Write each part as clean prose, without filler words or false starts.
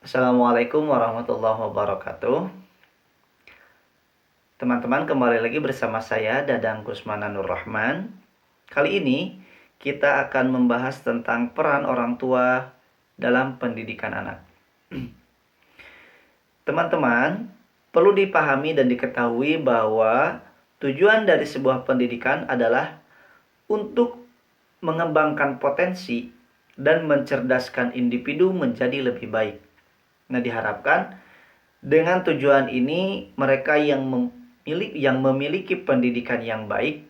Assalamualaikum warahmatullahi wabarakatuh. Teman-teman, kembali lagi bersama saya Dadang Kusmana Nur Rahman. Kali ini kita akan membahas tentang peran orang tua dalam pendidikan anak. Teman-teman, perlu dipahami dan diketahui bahwa tujuan dari sebuah pendidikan adalah untuk mengembangkan potensi dan mencerdaskan individu menjadi lebih baik. Nah, diharapkan dengan tujuan ini mereka yang memiliki pendidikan yang baik,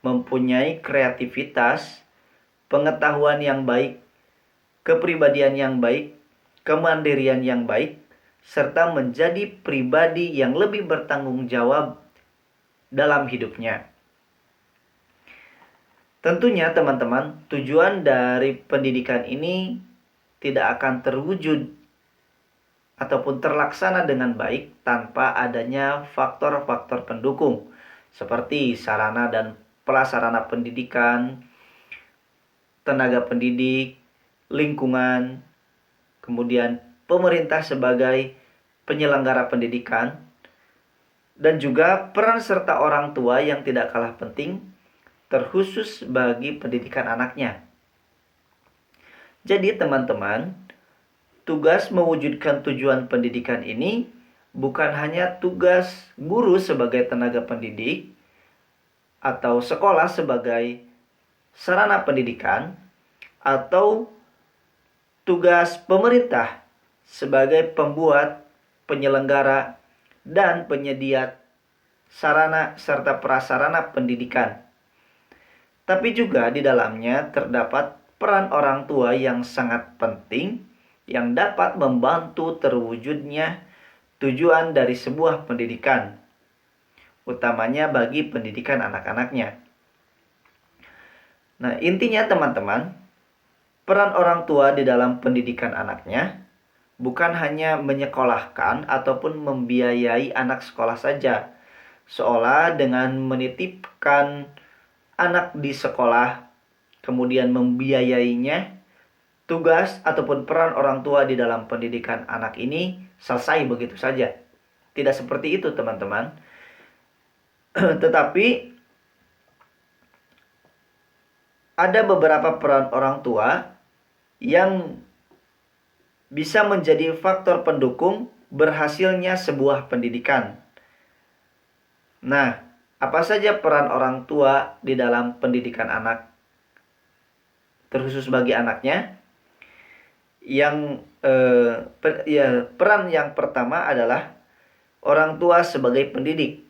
mempunyai kreativitas, pengetahuan yang baik, kepribadian yang baik, kemandirian yang baik, serta menjadi pribadi yang lebih bertanggung jawab dalam hidupnya. Tentunya teman-teman, tujuan dari pendidikan ini tidak akan terwujud ataupun terlaksana dengan baik tanpa adanya faktor-faktor pendukung seperti sarana dan prasarana pendidikan, tenaga pendidik, lingkungan, kemudian pemerintah sebagai penyelenggara pendidikan, dan juga peran serta orang tua yang tidak kalah penting terkhusus bagi pendidikan anaknya. Jadi teman-teman, tugas mewujudkan tujuan pendidikan ini bukan hanya tugas guru sebagai tenaga pendidik atau sekolah sebagai sarana pendidikan atau tugas pemerintah sebagai pembuat, penyelenggara, dan penyedia sarana serta prasarana pendidikan. Tapi juga di dalamnya terdapat peran orang tua yang sangat penting yang dapat membantu terwujudnya tujuan dari sebuah pendidikan, utamanya bagi pendidikan anak-anaknya. Nah, intinya teman-teman, peran orang tua di dalam pendidikan anaknya bukan hanya menyekolahkan ataupun membiayai anak sekolah saja, seolah dengan menitipkan anak di sekolah kemudian membiayainya, tugas ataupun peran orang tua di dalam pendidikan anak ini selesai begitu saja. Tidak seperti itu teman-teman. Tetapi ada beberapa peran orang tua yang bisa menjadi faktor pendukung berhasilnya sebuah pendidikan. Nah, apa saja peran orang tua di dalam pendidikan anak, terkhusus bagi anaknya? Peran yang pertama adalah orang tua sebagai pendidik.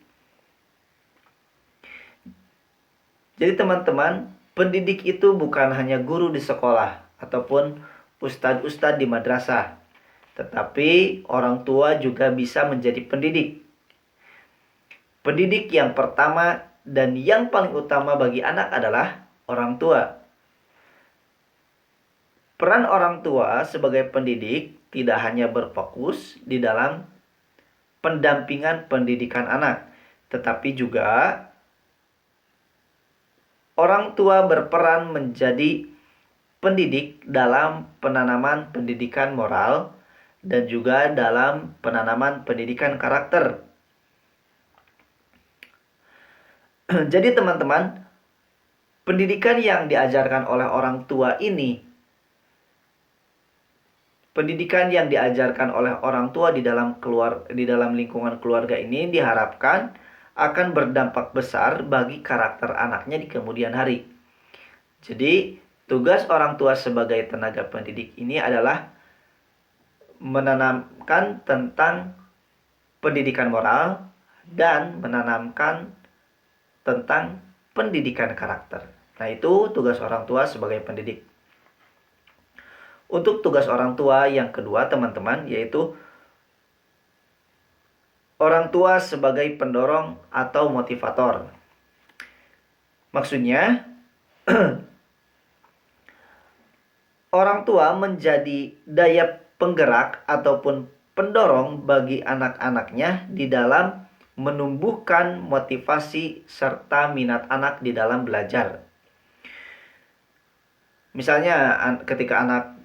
Jadi teman-teman, pendidik itu bukan hanya guru di sekolah ataupun ustadz-ustadz di madrasah, tetapi orang tua juga bisa menjadi pendidik. Pendidik yang pertama dan yang paling utama bagi anak adalah orang tua. Peran orang tua sebagai pendidik tidak hanya berfokus di dalam pendampingan pendidikan anak, tetapi juga orang tua berperan menjadi pendidik dalam penanaman pendidikan moral dan juga dalam penanaman pendidikan karakter. Jadi teman-teman, pendidikan yang diajarkan oleh orang tua ini, pendidikan yang diajarkan oleh orang tua di dalam lingkungan keluarga ini diharapkan akan berdampak besar bagi karakter anaknya di kemudian hari. Jadi, tugas orang tua sebagai tenaga pendidik ini adalah menanamkan tentang pendidikan moral dan menanamkan tentang pendidikan karakter. Nah, itu tugas orang tua sebagai pendidik. Untuk tugas orang tua yang kedua, teman-teman, yaitu orang tua sebagai pendorong atau motivator. Maksudnya, orang tua menjadi daya penggerak ataupun pendorong bagi anak-anaknya di dalam menumbuhkan motivasi serta minat anak di dalam belajar. Misalnya ketika anak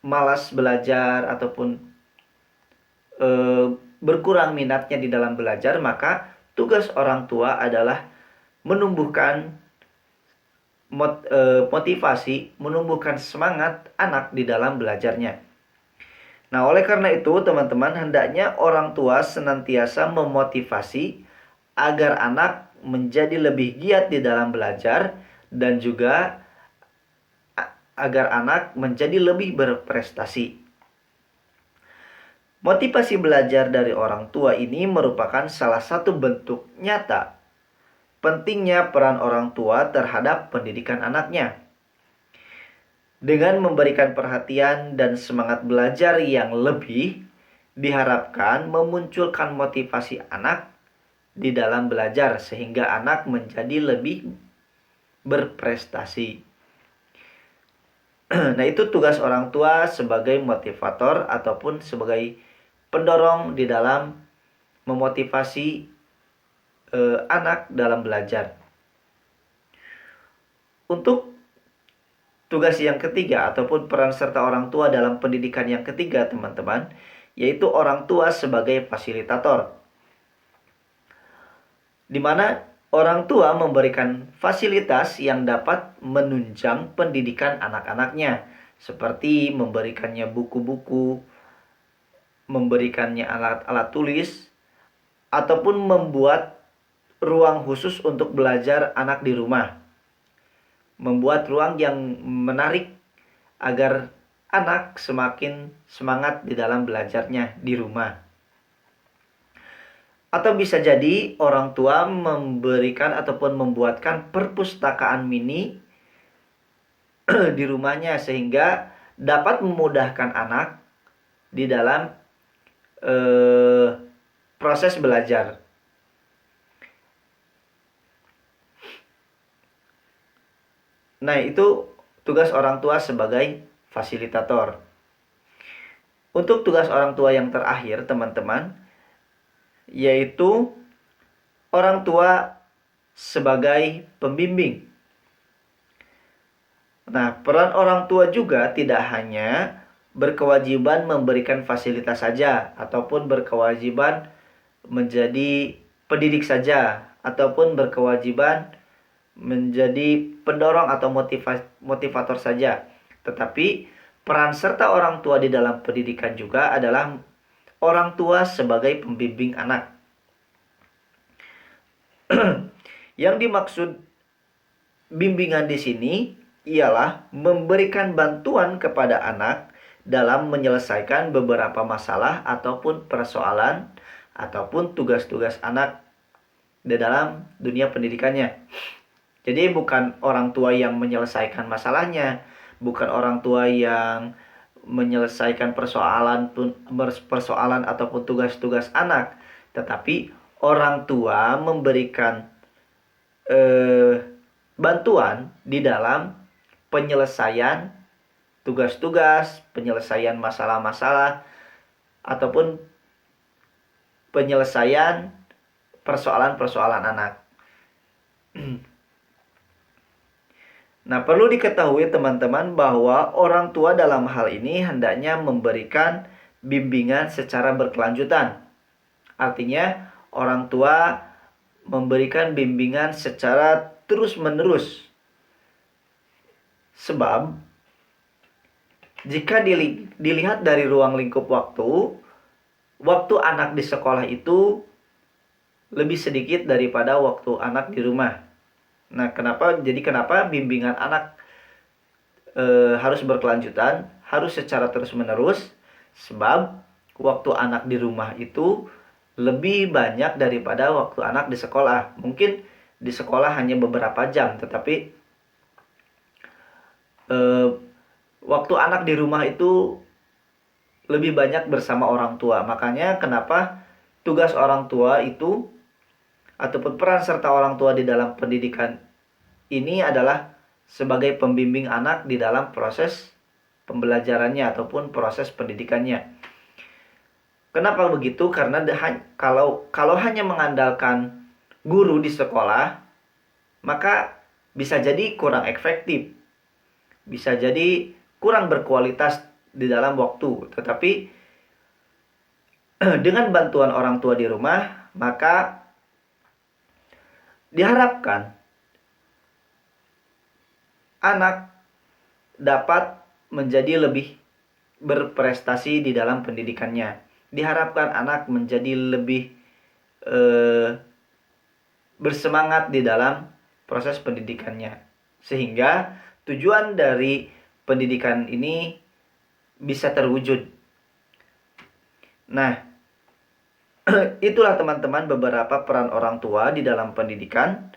malas belajar ataupun berkurang minatnya di dalam belajar, maka tugas orang tua adalah menumbuhkan motivasi, menumbuhkan semangat anak di dalam belajarnya. Nah, oleh karena itu, teman-teman, hendaknya orang tua senantiasa memotivasi agar anak menjadi lebih giat di dalam belajar dan juga agar anak menjadi lebih berprestasi. Motivasi belajar dari orang tua ini merupakan salah satu bentuk nyata pentingnya peran orang tua terhadap pendidikan anaknya. Dengan memberikan perhatian dan semangat belajar yang lebih, diharapkan memunculkan motivasi anak di dalam belajar sehingga anak menjadi lebih berprestasi. Nah, itu tugas orang tua sebagai motivator ataupun sebagai pendorong di dalam memotivasi anak dalam belajar. Untuk tugas yang ketiga ataupun peran serta orang tua dalam pendidikan yang ketiga, teman-teman, yaitu orang tua sebagai fasilitator. Di mana orang tua memberikan fasilitas yang dapat menunjang pendidikan anak-anaknya, seperti memberikannya buku-buku, memberikannya alat-alat tulis, ataupun membuat ruang khusus untuk belajar anak di rumah. Membuat ruang yang menarik agar anak semakin semangat di dalam belajarnya di rumah. Atau bisa jadi orang tua memberikan ataupun membuatkan perpustakaan mini di rumahnya sehingga dapat memudahkan anak di dalam proses belajar. Nah, itu tugas orang tua sebagai fasilitator. Untuk tugas orang tua yang terakhir, teman-teman, yaitu orang tua sebagai pembimbing. Nah, peran orang tua juga tidak hanya berkewajiban memberikan fasilitas saja ataupun berkewajiban menjadi pendidik saja ataupun berkewajiban menjadi pendorong atau motivator saja. Tetapi peran serta orang tua di dalam pendidikan juga adalah orang tua sebagai pembimbing anak. Yang dimaksud bimbingan di sini ialah memberikan bantuan kepada anak dalam menyelesaikan beberapa masalah ataupun persoalan ataupun tugas-tugas anak di dalam dunia pendidikannya. Jadi bukan orang tua yang menyelesaikan masalahnya, bukan orang tua yang menyelesaikan persoalan ataupun tugas-tugas anak, tetapi orang tua memberikan bantuan di dalam penyelesaian tugas-tugas, penyelesaian masalah-masalah, ataupun penyelesaian persoalan-persoalan anak. Nah, perlu diketahui teman-teman bahwa orang tua dalam hal ini hendaknya memberikan bimbingan secara berkelanjutan. Artinya, orang tua memberikan bimbingan secara terus-menerus. Sebab, jika dilihat dari ruang lingkup waktu anak di sekolah itu lebih sedikit daripada waktu anak di rumah. Nah, kenapa bimbingan anak harus berkelanjutan, harus secara terus-menerus? Sebab waktu anak di rumah itu lebih banyak daripada waktu anak di sekolah. Mungkin di sekolah hanya beberapa jam, tetapi waktu anak di rumah itu lebih banyak bersama orang tua. Makanya kenapa tugas orang tua itu ataupun peran serta orang tua di dalam pendidikan ini adalah sebagai pembimbing anak di dalam proses pembelajarannya ataupun proses pendidikannya. Kenapa begitu? Karena kalau hanya mengandalkan guru di sekolah, maka bisa jadi kurang efektif. Bisa jadi kurang berkualitas di dalam waktu. Tetapi dengan bantuan orang tua di rumah, maka diharapkan anak dapat menjadi lebih berprestasi di dalam pendidikannya. Diharapkan anak menjadi lebih bersemangat di dalam proses pendidikannya. Sehingga tujuan dari pendidikan ini bisa terwujud. Nah, itulah teman-teman beberapa peran orang tua di dalam pendidikan,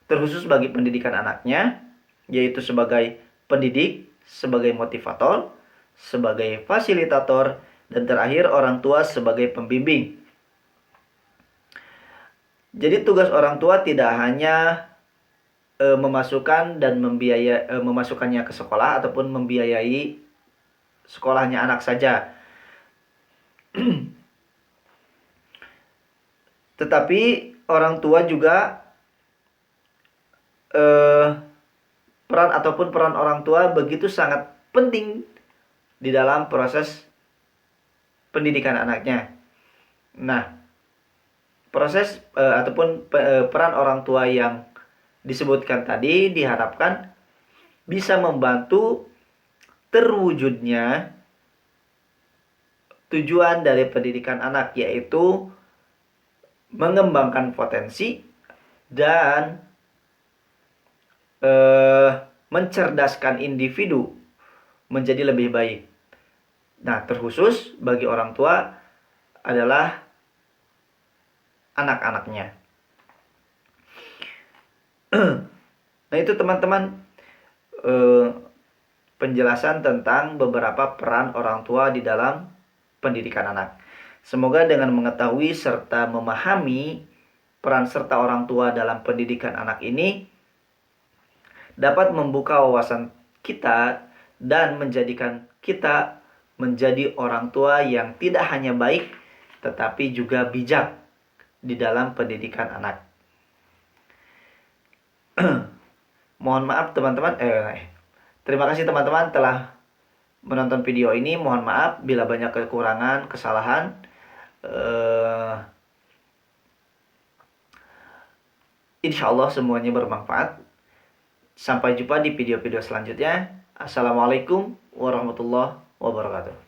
terkhusus bagi pendidikan anaknya, yaitu sebagai pendidik, sebagai motivator, sebagai fasilitator, dan terakhir orang tua sebagai pembimbing. Jadi tugas orang tua tidak hanya memasukkan dan memasukkannya ke sekolah ataupun membiayai sekolahnya anak saja. Tetapi orang tua juga peran orang tua begitu sangat penting di dalam proses pendidikan anaknya. Nah, proses ataupun peran orang tua yang disebutkan tadi diharapkan bisa membantu terwujudnya tujuan dari pendidikan anak, yaitu mengembangkan potensi dan mencerdaskan individu menjadi lebih baik. Nah, terkhusus bagi orang tua adalah anak-anaknya. Nah, itu teman-teman penjelasan tentang beberapa peran orang tua di dalam pendidikan anak. Semoga dengan mengetahui serta memahami peran serta orang tua dalam pendidikan anak ini dapat membuka wawasan kita dan menjadikan kita menjadi orang tua yang tidak hanya baik tetapi juga bijak di dalam pendidikan anak. Mohon maaf teman-teman, terima kasih teman-teman telah menonton video ini. Mohon maaf bila banyak kekurangan, kesalahan. Insya Allah semuanya bermanfaat. Sampai jumpa di video-video selanjutnya. Assalamualaikum warahmatullahi wabarakatuh.